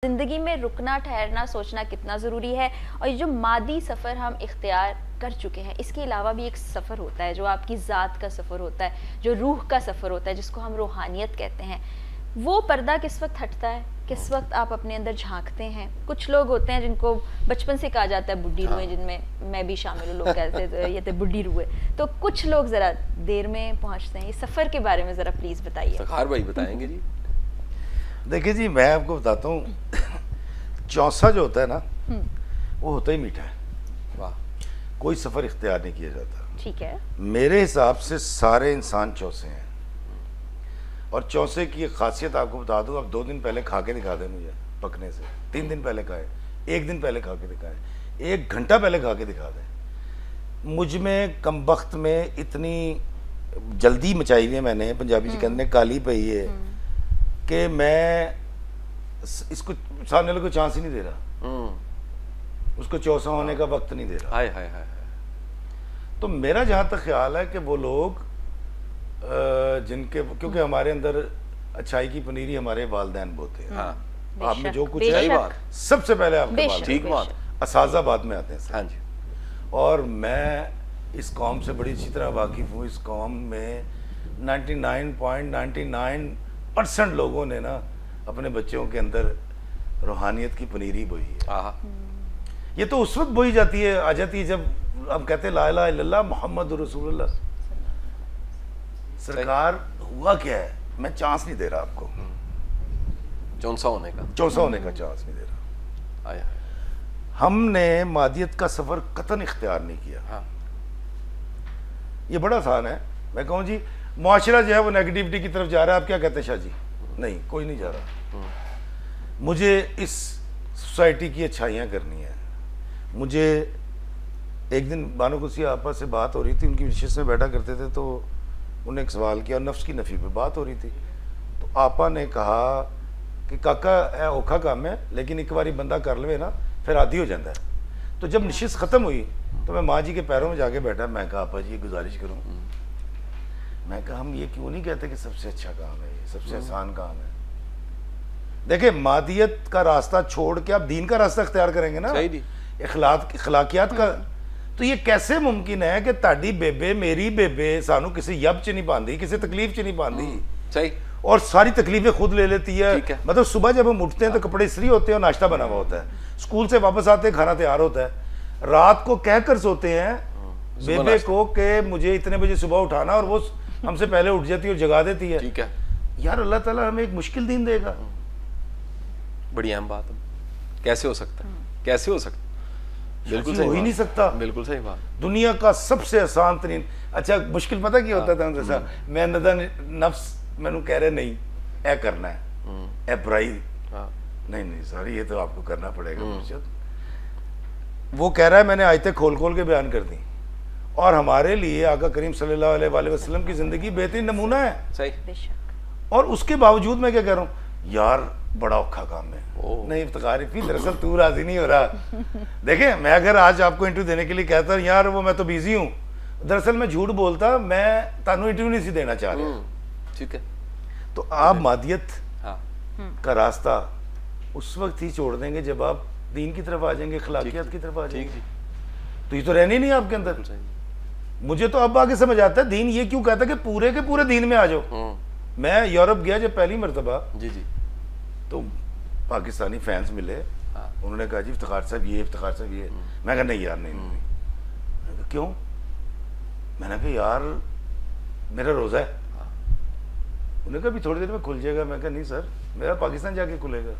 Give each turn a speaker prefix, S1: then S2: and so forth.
S1: ज़िंदगी में रुकना, ठहरना, सोचना कितना ज़रूरी है। और ये जो मादी सफ़र हम इख्तियार कर चुके हैं, इसके अलावा भी एक सफ़र होता है जो आपकी ज़ात का सफ़र होता है, जो रूह का सफ़र होता है, जिसको हम रूहानियत कहते हैं। वो पर्दा किस वक्त हटता है, किस वक्त आप अपने अंदर झांकते हैं? कुछ लोग होते हैं जिनको बचपन से कहा जाता है बुढ़ी रूहें, जिनमें मैं भी शामिल हूँ। लोग कहते हैं ये तो बुढ़ी रूहें। तो कुछ लोग ज़रा देर में पहुँचते हैं। ये सफ़र के बारे में ज़रा प्लीज़ बताइए।
S2: फ़खार भाई बताएंगे जी।
S3: देखिए जी, मैं आपको बताता हूँ, चौसा जो होता है ना, वो होता ही मीठा है।
S2: वाह।
S3: कोई सफ़र इख्तियार नहीं किया जाता।
S1: ठीक है।
S3: मेरे हिसाब से सारे इंसान चौसे हैं। और चौसे की एक खासियत आपको बता दूँ, आप 2 दिन पहले खा के दिखा दें मुझे पकने से, 3 दिन पहले खाए, 1 दिन पहले खा के दिखाएं, 1 घंटा पहले खा के दिखा दें। मुझ में कमबख्त में इतनी जल्दी मचाई हुई है मैंने, पंजाबी जी कहते हैं काली पई है, कि मैं इसको सामने वाले को चांस ही नहीं दे रहा, उसको चौसा होने का वक्त नहीं दे रहा।
S2: हाय हाय हाय।
S3: तो मेरा जहाँ तक ख्याल है कि वो लोग जिनके, क्योंकि हमारे अंदर अच्छाई की पनीरी हमारे वालिदैन बोते हैं।
S2: हाँ,
S3: आप में जो कुछ
S2: सही
S3: है
S2: बात,
S3: सबसे पहले आपके वालिदैन,
S2: ठीक बात,
S3: असाज़ा बाद में आते हैं।
S2: हाँ जी।
S3: और मैं इस कौम से बड़ी अच्छी तरह वाकिफ़ हूँ। इस कौम में 99.99% लोगों ने ना अपने बच्चों के अंदर रूहानियत की पनीरी बोई है। ये तो उस वक्त बोई जाती है, आ जाती है जब हम कहते हैं ला इलाहा इल्लल्लाह मुहम्मद रसूलुल्लाह। सरकार हुआ क्या है, मैं चांस नहीं दे रहा आपको,
S2: चौंसा होने का
S3: चांस नहीं दे रहा।
S2: हाय हाय।
S3: हमने मादियत का सफर कतन इख्तियार नहीं किया।
S2: हाँ।
S3: ये बड़ा आसान है। मैं कहूँ जी, मुआशरा जो है वो नेगेटिविटी की तरफ जा रहा है, आप क्या कहते हैं शाह जी? नहीं, कोई नहीं जा रहा। मुझे इस सोसाइटी की अच्छाइयाँ करनी है। मुझे एक दिन बानो कुसी आपा से बात हो रही थी, उनकी विशेष में बैठा करते थे, तो उन्हें एक सवाल किया, नफ्स की नफ़ी पे बात हो रही थी। तो आपा ने कहा कि काका ए औखा काम है, लेकिन एक बारी बंदा कर ले ना फिर आदी हो जाता है। तो जब नशिस्त ख़त्म हुई तो मैं माँ जी के पैरों में जाके बैठा। मैं कहा आपा जी ये गुजारिश करूँ, मैं कहा हम ये क्यों नहीं कहते कि सबसे अच्छा काम है, ये सबसे आसान काम है। देखिए, मादियत का रास्ता छोड़ के आप दीन का रास्ता इख्तियार करेंगे ना, इखलाकियात का, तो ये कैसे मुमकिन है कि ताड़ी बेबे मेरी बेबे सानू किसी यब च नहीं पाती, किसी तकलीफ च नहीं पाती,
S2: सही,
S3: और सारी तकलीफें खुद ले लेती है। मतलब सुबह जब हम उठते हैं तो कपड़े इस्त्री होते हैं और नाश्ता बना हुआ होता है, स्कूल से वापस आते हैं खाना तैयार होता है, रात को कहकर सोते हैं बेबे को कि मुझे इतने बजे सुबह उठाना, और वो हमसे पहले उठ जाती है और जगा देती है।
S2: ठीक है
S3: यार, अल्लाह ताला हमें एक मुश्किल दिन देगा।
S2: बड़ी अहम बात है। कैसे हो सकता है, कैसे हो सकता? बिल्कुल सही,
S3: हो ही नहीं सकता।
S2: बिल्कुल सही बात।
S3: दुनिया का सबसे आसान तरीन, अच्छा मुश्किल पता क्या होता था जैसा मैं नफ्स मैनू कह रहे नहीं ए करना है, ए बुराई नहीं सॉरी ये तो आपको करना पड़ेगा मुर्शद। वो कह रहा है मैंने आयतें खोल खोल के बयान कर दी, और हमारे लिए आका करीम सल्लल्लाहु अलैहि वसल्लम की जिंदगी बेहतरीन नमूना है।
S2: सही।
S3: और उसके बावजूद मैं क्या कह रहा हूँ, यार बड़ा औखा काम है। नहीं इफ्तिखार, दरअसल तू राजी नहीं हो रहा। देखें, मैं अगर आज आपको इंटरव्यू देने के लिए कहता हूँ यार वो मैं तो बिजी हूँ, दरअसल मैं झूठ बोलता, मैं तानू इंटरव्यू नहीं सी देना चाह रहा।
S2: ठीक है।
S3: तो आप मादियत का रास्ता उस वक्त ही छोड़ देंगे जब आप दीन की तरफ आ जाएंगे, इखलाकियात की तरफ आ जाएंगे। तो ये तो रहनी नहीं आपके अंदर। मुझे तो अब आगे समझ आता है दीन ये क्यों कहता है कि पूरे के पूरे दीन में आ जाओ। मैं यूरोप गया जब पहली मरतबा, जी जी, तो पाकिस्तानी फैंस मिले, उन्होंने कहा जी इफ्तिखार साहब ये, इफ्तिखार साहब ये। मैं कहा नहीं यार नहीं, क्यों? मैंने कहा यार मेरा रोज़ा है। उन्होंने कहा भी थोड़ी देर में खुल जाएगा। मैं कहा नहीं सर, मेरा पाकिस्तान जाके खुलेगा।